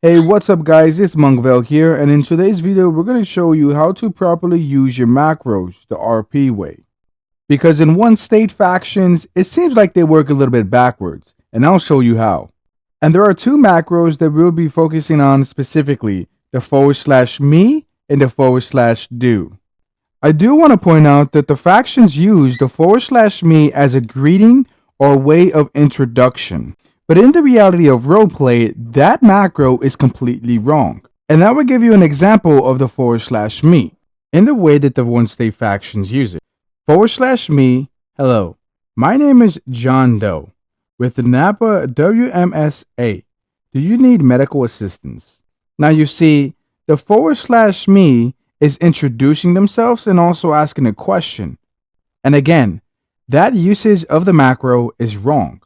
Hey, what's up guys, it's Monkville here, and in today's video we're going to show you how to properly use your macros the RP way. Because in OneState factions, it seems like they work a little bit backwards, and I'll show you how. And there are two macros that we'll be focusing on specifically, the /me and the /do. I do want to point out that the factions use the /me as a greeting or way of introduction. But in the reality of roleplay, that macro is completely wrong. And I will give you an example of the /me in the way that the OneState factions use it. /me, hello, my name is John Doe with the Napa WMSA. Do you need medical assistance? Now you see, the /me is introducing themselves and also asking a question. And again, that usage of the macro is wrong.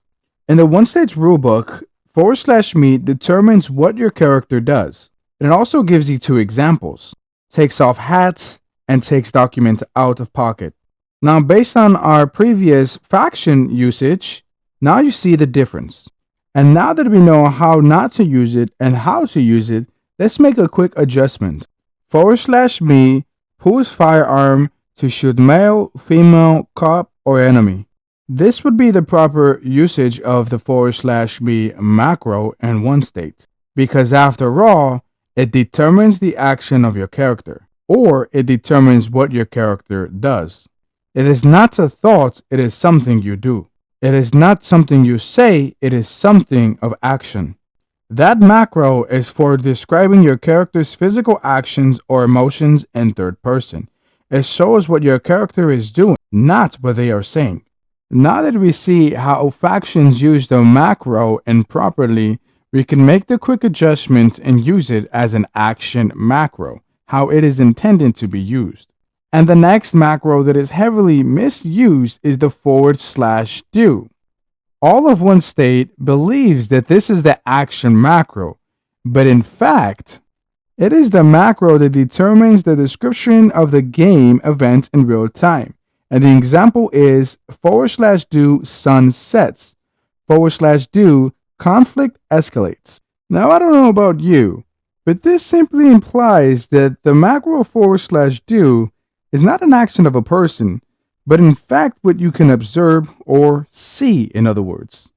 In the OneState's rulebook, /me determines what your character does. And it also gives you two examples. Takes off hats and takes documents out of pocket. Now, based on our previous faction usage, now you see the difference. And now that we know how not to use it and how to use it, let's make a quick adjustment. /me pulls firearm to shoot male, female, cop, or enemy. This would be the proper usage of the /me macro in OneState, because after all, it determines the action of your character, or it determines what your character does. It is not a thought, it is something you do. It is not something you say, it is something of action. That macro is for describing your character's physical actions or emotions in third person. It shows what your character is doing, not what they are saying. Now that we see how factions use the macro improperly, we can make the quick adjustment and use it as an action macro, how it is intended to be used. And the next macro that is heavily misused is the /do. All of OneState believes that this is the action macro, but in fact, it is the macro that determines the description of the game event in real time. And the example is /do sun sets, /do conflict escalates. Now I don't know about you, but this simply implies that the macro /do is not an action of a person, but in fact what you can observe or see, in other words.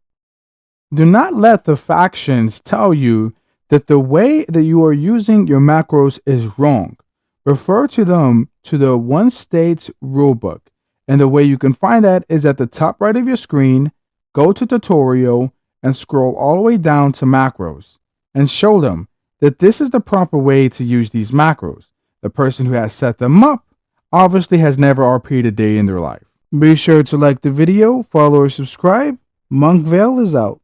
Do not let the factions tell you that the way that you are using your macros is wrong. Refer to them to the OneState's rulebook. And the way you can find that is at the top right of your screen, go to tutorial and scroll all the way down to macros and show them that this is the proper way to use these macros. The person who has set them up obviously has never RP'd a day in their life. Be sure to like the video, follow or subscribe. Monkville is out.